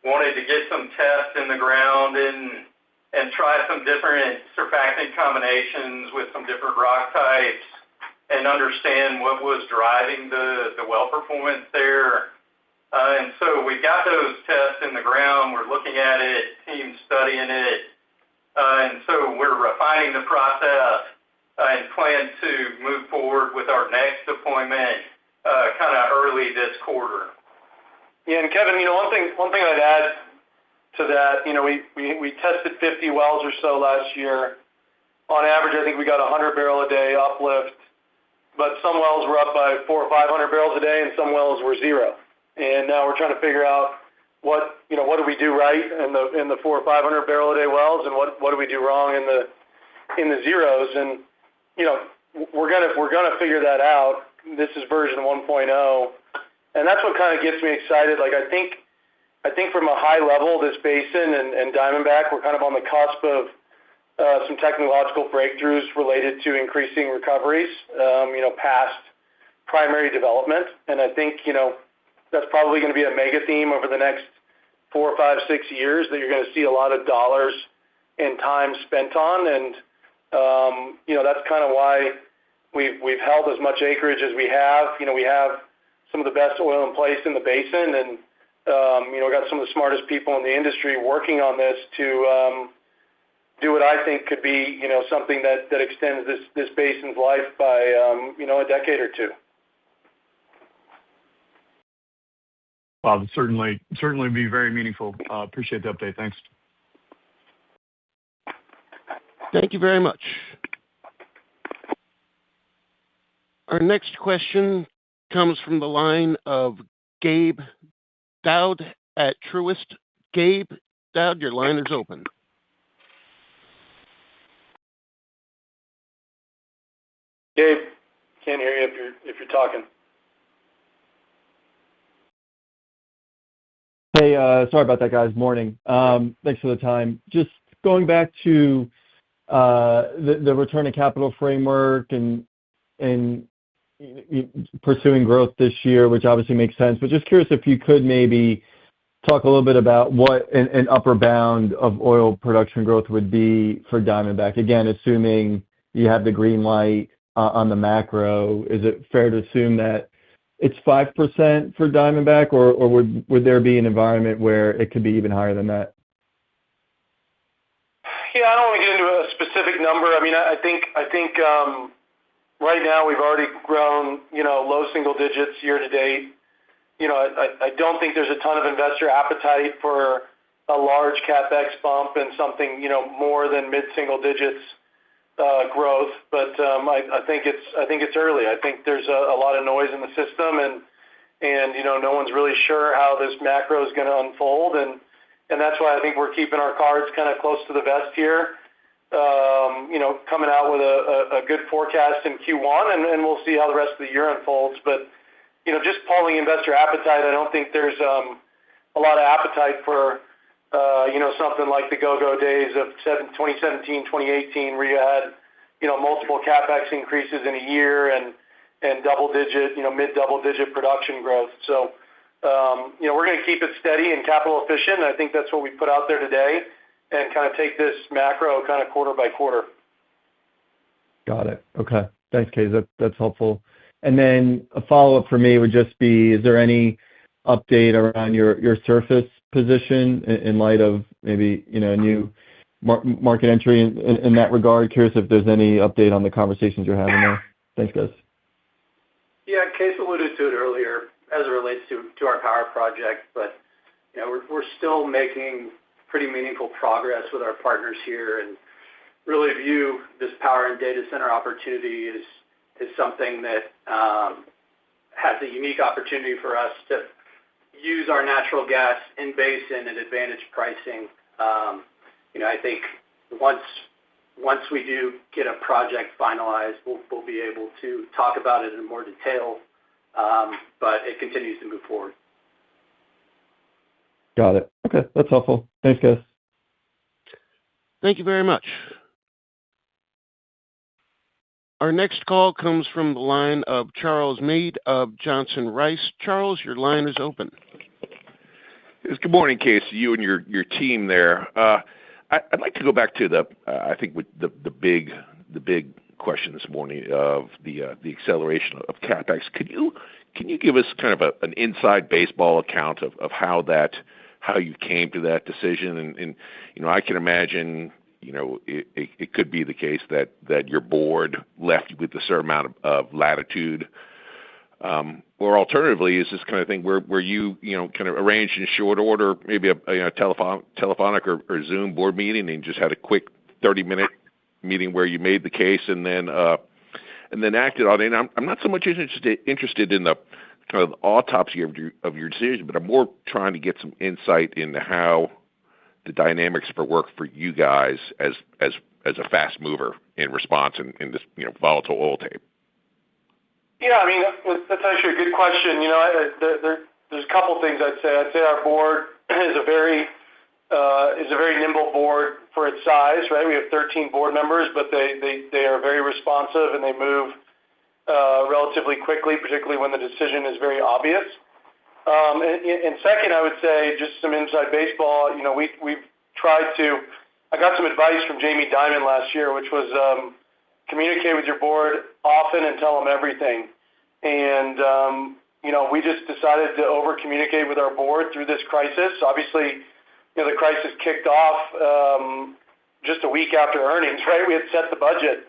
wanted to get some tests in the ground and try some different surfactant combinations with some different rock types and understand what was driving the well performance there. And so we got those tests in the ground. We're looking at it, team studying it. And so we're refining the process and plan to move forward with our next deployment kind of early this quarter. Yeah, and Kevin, one thing I'd add to that, we tested 50 wells or so last year. On average, I think we got 100 barrel a day uplift, but some wells were up by 400 or 500 barrels a day, and some wells were 0. And now we're trying to figure out what do we do right in the 400 or 500 barrel a day wells, and what do we do wrong in the zeros. And we're gonna figure that out. This is version 1.0, and that's what kind of gets me excited. Like I think from a high level, this basin and Diamondback, we're kind of on the cusp of some technological breakthroughs related to increasing recoveries, past primary development. And I think that's probably going to be a mega theme over the next 4, 5, 6 years that you're going to see a lot of dollars and time spent on. And that's kind of why we've held as much acreage as we have. We have some of the best oil in place in the basin, and we got some of the smartest people in the industry working on this to do what I think could be something that extends this basin's life by a decade or two. Wow, certainly be very meaningful. Appreciate the update. Thanks. Thank you very much. Our next question comes from the line of Gabe Daoud at Truist. Gabe Daoud, your line is open. Gabe, can't hear you if you're talking. Hey, sorry about that, guys. Morning. Thanks for the time. Just going back to the return of capital framework and pursuing growth this year, which obviously makes sense. But just curious if you could maybe talk a little bit about what an upper bound of oil production growth would be for Diamondback. Again, assuming you have the green light on the macro, is it fair to assume that it's 5% for Diamondback, or would there be an environment where it could be even higher than that? Yeah, I don't want to get into a specific number. I mean, I think right now we've already grown, low single digits year to date. I don't think there's a ton of investor appetite for a large CapEx bump and something, more than mid-single digits growth. But I think it's early. I think there's a lot of noise in the system, and no one's really sure how this macro is going to unfold, and that's why I think we're keeping our cards kind of close to the vest here. Coming out with a good forecast in Q1, and we'll see how the rest of the year unfolds. But just polling investor appetite, I don't think there's a lot of appetite for something like the go-go days of 2017, 2018, where you had multiple CapEx increases in a year and double-digit, mid-double-digit production growth. So we're going to keep it steady and capital efficient. And I think that's what we put out there today, and kind of take this macro kind of quarter by quarter. Got it. Okay. Thanks, Kaes. That's helpful. And then a follow-up for me would just be, is there any update around your surface position in light of maybe, a new market entry in that regard? Curious if there's any update on the conversations you're having there. Thanks, guys. Yeah, Kaes alluded to it earlier as it relates to our power project, but we're still making pretty meaningful progress with our partners here, and really view this power and data center opportunity as something that has a unique opportunity for us to use our natural gas in basin and advantage pricing. I think once we do get a project finalized, we'll be able to talk about it in more detail, but it continues to move forward. Got it. Okay, that's helpful. Thanks, guys. Thank you very much. Our next call comes from the line of Charles Meade of Johnson Rice. Charles, your line is open. Yes, good morning, Kaes, you and your team there. I'd like to go back to I think with the big question this morning of the acceleration of CapEx. Can you give us kind of an inside baseball account of how you came to that decision? And I can imagine it could be the case that your board left you with a certain amount of latitude. Or alternatively, is this kind of thing where you kind of arranged in short order, maybe a telephonic or Zoom board meeting, and just had a quick 30-minute meeting where you made the case and then acted on it? And I'm not so much interested in the kind of autopsy of your decision, but I'm more trying to get some insight into how the dynamics work for you guys as a fast mover in response in this volatile oil tape. Yeah, I mean, that's actually a good question. There's a couple things I'd say. I'd say our board is a very nimble board for its size, right? We have 13 board members, but they are very responsive, and they move relatively quickly, particularly when the decision is very obvious. And second, I would say just some inside baseball. We've tried to. I got some advice from Jamie Dimon last year, which was communicate with your board often and tell them everything. And we just decided to over communicate with our board through this crisis. Obviously, the crisis kicked off just a week after earnings, right? We had set the budget.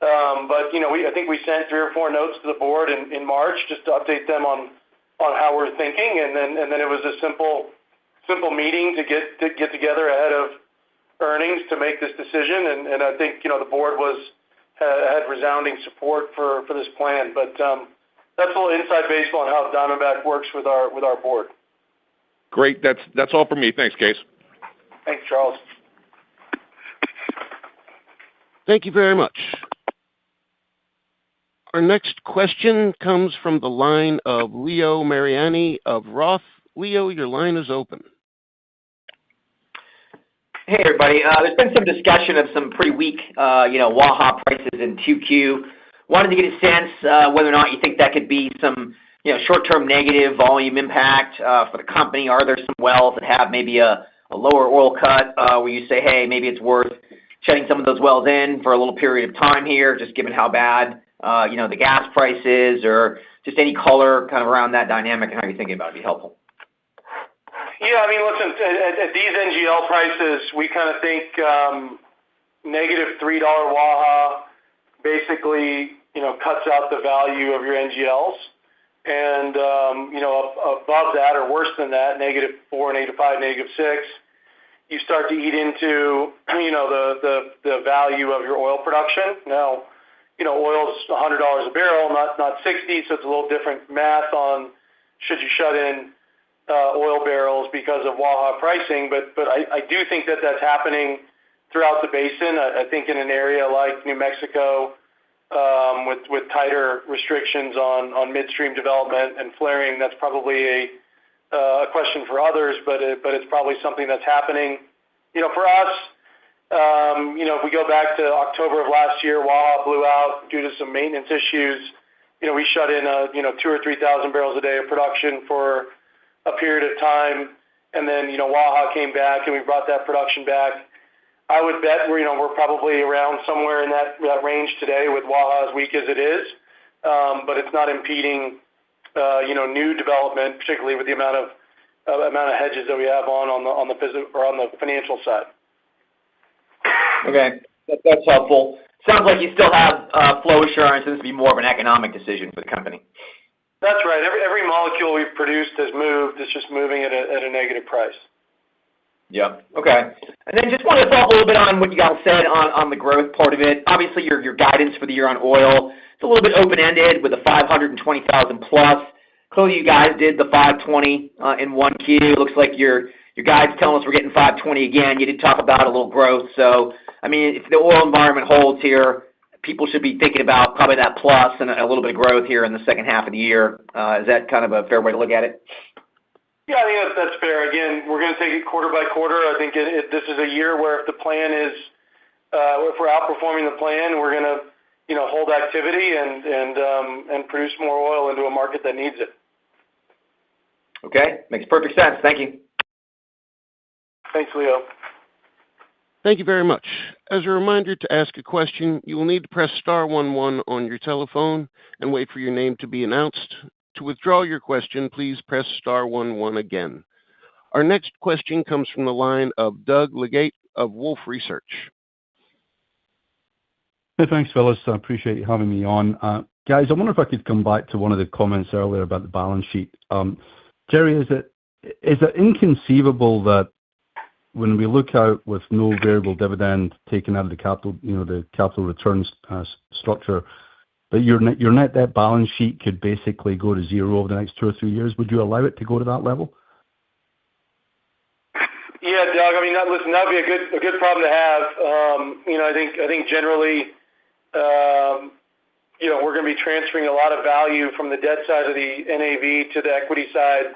But I think we sent 3 or 4 notes to the board in March just to update them on how we're thinking, and then it was a simple meeting to get together ahead of earnings to make this decision, and I think the board had resounding support for this plan. But that's a little inside baseball on how Diamondback works with our board. Great, that's all for me. Thanks, Kaes. Thanks, Charles. Thank you very much. Our next question comes from the line of Leo Mariani of Roth. Leo, your line is open. Hey, everybody. There's been some discussion of some pretty weak, Waha prices in 2Q. Wanted to get a sense whether or not you think that could be some, short-term negative volume impact for the company. Are there some wells that have maybe a lower oil cut where you say, hey, maybe it's worth shutting some of those wells in for a little period of time here, just given how bad the gas price is, or just any color kind of around that dynamic and how you're thinking about it would be helpful. Yeah, I mean, listen, at these NGL prices, we kind of think, negative $3 Waha basically, cuts out the value of your NGLs. And, above that or worse than that, -4, -5, -6, you start to eat into, the value of your oil production. Now, oil's $100 a barrel, not 60, so it's a little different math on should you shut in oil barrels because of Waha pricing. But I do think that that's happening throughout the basin. I think in an area like New Mexico, with tighter restrictions on midstream development and flaring, that's probably a question for others, but it's probably something that's happening. For us, if we go back to October of last year, Waha blew out due to some maintenance issues. We shut in 2,000 or 3,000 barrels a day of production for a period of time, and then Waha came back and we brought that production back. I would bet we're probably around somewhere in that range today with Waha as weak as it is, but it's not impeding new development, particularly with the amount of hedges that we have on the financial side. Okay, that's helpful. Sounds like you still have flow assurance, and this will be more of an economic decision for the company. That's right. Every molecule we've produced has moved. It's just moving at a negative price. Yep. Okay. And then just wanted to follow up a little bit on what you guys said on the growth part of it. Obviously, your guidance for the year on oil, it's a little bit open-ended with the 520,000 plus. Clearly, you guys did the 520 in 1Q. It looks like your guide's telling us we're getting 520 again. You did talk about a little growth. So, I mean, if the oil environment holds here, people should be thinking about probably that plus and a little bit of growth here in the second half of the year. Is that kind of a fair way to look at it? Yeah, I think that's fair. Again, we're going to take it quarter by quarter. I think this is a year where if the plan is, if we're outperforming the plan, we're going to, hold activity and produce more oil into a market that needs it. Okay, makes perfect sense. Thank you. Thanks, Leo. Thank you very much. As a reminder, to ask a question, you will need to press star 11 on your telephone and wait for your name to be announced. To withdraw your question, please press star 11 again. Our next question comes from the line of Doug Leggate of Wolfe Research. Hey, thanks, fellas. I appreciate you having me on. Guys, I wonder if I could come back to one of the comments earlier about the balance sheet. Jerry, is it inconceivable that when we look out with no variable dividend taken out of the capital, the capital returns structure, that your net debt balance sheet could basically go to zero over the next 2 or 3 years? Would you allow it to go to that level? Yeah, Doug. I mean, listen, that would be a good problem to have. I think generally, we're going to be transferring a lot of value from the debt side of the NAV to the equity side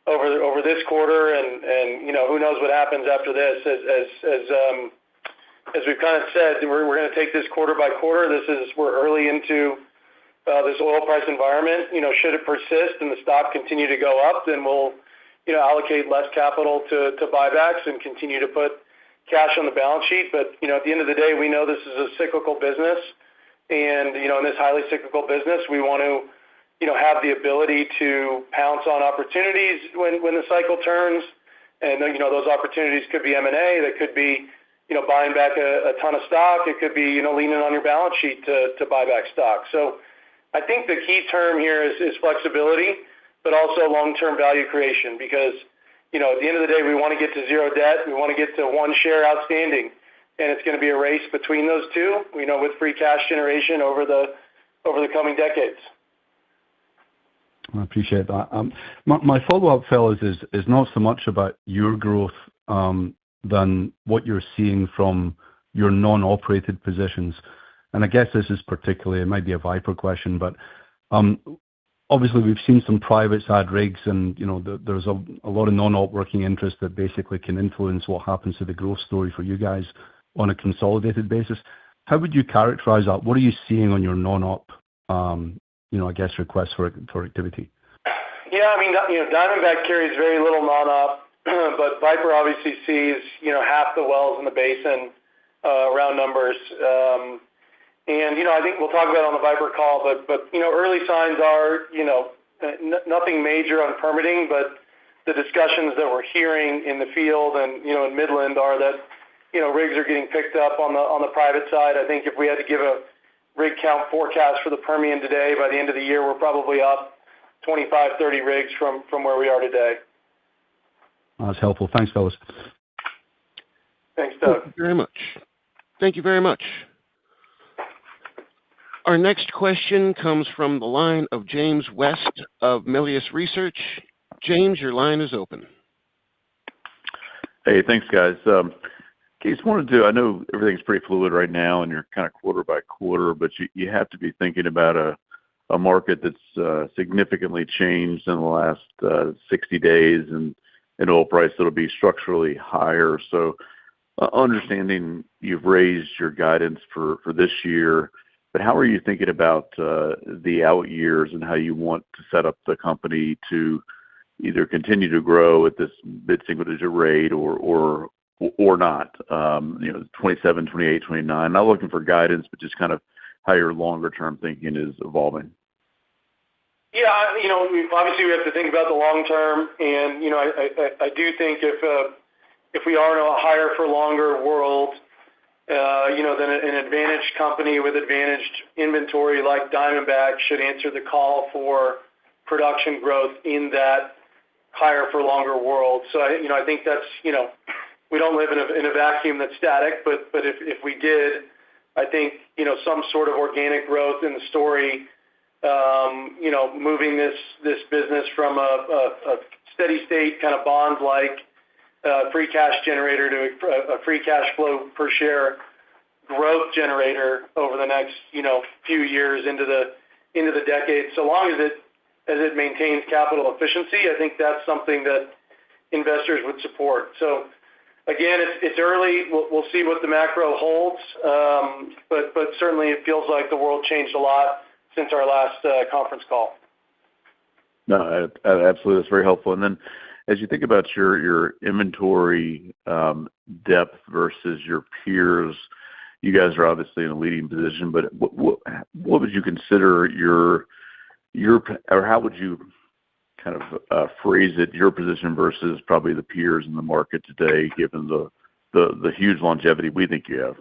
over this quarter, and who knows what happens after this. As we've kind of said, we're going to take this quarter by quarter. We're early into this oil price environment. Should it persist and the stock continue to go up, then we'll allocate less capital to buybacks and continue to put cash on the balance sheet. But at the end of the day, we know this is a cyclical business, and in this highly cyclical business, we want to have the ability to pounce on opportunities when the cycle turns. And those opportunities could be M&A, that could be buying back a ton of stock. It could be leaning on your balance sheet to buy back stock. So I think the key term here is flexibility, but also long-term value creation, because at the end of the day, we want to get to zero debt. We want to get to one share outstanding, and it's going to be a race between those two. With free cash generation over the coming decades. I appreciate that. My follow-up, fellas, is not so much about your growth than what you're seeing from your non-operated positions. And I guess this is particularly, it might be a Viper question, but obviously we've seen some privates add rigs, and there's a lot of non-op working interest that basically can influence what happens to the growth story for you guys on a consolidated basis. How would you characterize that? What are you seeing on your non-op I guess, requests for activity? Yeah, I mean, Diamondback carries very little non-op, but Viper obviously sees, half the wells in the basin, round numbers. I think we'll talk about it on the Viper call, but early signs are, nothing major on permitting, but the discussions that we're hearing in the field and, in Midland are that, rigs are getting picked up on the private side. I think if we had to give a rig count forecast for the Permian today, by the end of the year, we're probably up 25, 30 rigs from where we are today. That's helpful. Thanks, fellas. Thanks, Doug. Thank you very much. Thank you very much. Our next question comes from the line of James West of Melius Research. James, your line is open. Hey, thanks, guys. Case, I know everything's pretty fluid right now, and you're kind of quarter by quarter, but you have to be thinking about a market that's significantly changed in the last 60 days and an oil price that'll be structurally higher. So understanding you've raised your guidance for this year, but how are you thinking about the out years and how you want to set up the company to either continue to grow at this mid-single-digit rate or not? 27, 28, 29. Not looking for guidance, but just kind of how your longer-term thinking is evolving. Yeah, obviously we have to think about the long term, and I do think if we are in a higher for longer world, then an advantaged company with advantaged inventory like Diamondback should answer the call for production growth in that higher for longer world. So I think that's we don't live in a vacuum that's static, but if we did, I think some sort of organic growth in the story. Moving this business from a steady state kind of bond like free cash generator to a free cash flow per share growth generator over the next few years into the decade. So long as it maintains capital efficiency, I think that's something that investors would support. So again, it's early. We'll see what the macro holds, but certainly it feels like the world changed a lot since our last conference call. No, absolutely. That's very helpful. And then as you think about your inventory depth versus your peers, you guys are obviously in a leading position, but what would you consider your or how would you kind of phrase it, your position versus probably the peers in the market today, given the huge longevity we think you have?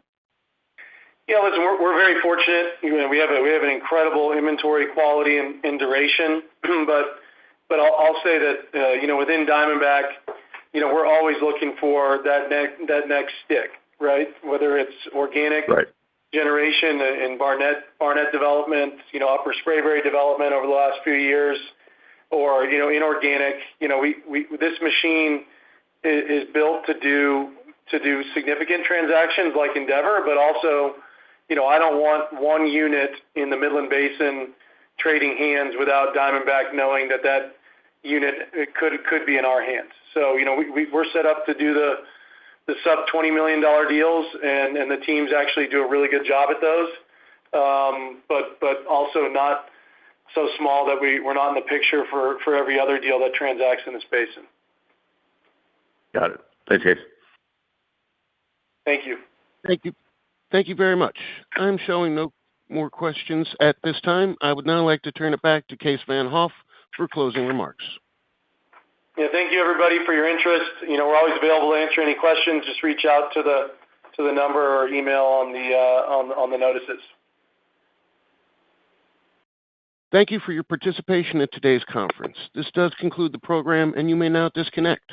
Yeah, listen, we're very fortunate. We have an incredible inventory quality and duration, but I'll say that within Diamondback, we're always looking for that next stick, right? Whether it's organic generation and Barnett development, Upper Spraberry development over the last few years, or inorganic. This machine is built to do significant transactions like Endeavor, but also. I don't want one unit in the Midland Basin trading hands without Diamondback knowing that unit could be in our hands. So, we're set up to do the sub $20 million deals, and the teams actually do a really good job at those, but also not so small that we're not in the picture for every other deal that transacts in this basin. Got it. Thanks, Case. Thank you. Thank you. Thank you very much. I'm showing no more questions at this time. I would now like to turn it back to Case Van Hoff for closing remarks. Yeah, thank you everybody for your interest. We're always available to answer any questions. Just reach out to the number or email on the notices. Thank you for your participation in today's conference. This does conclude the program, and you may now disconnect.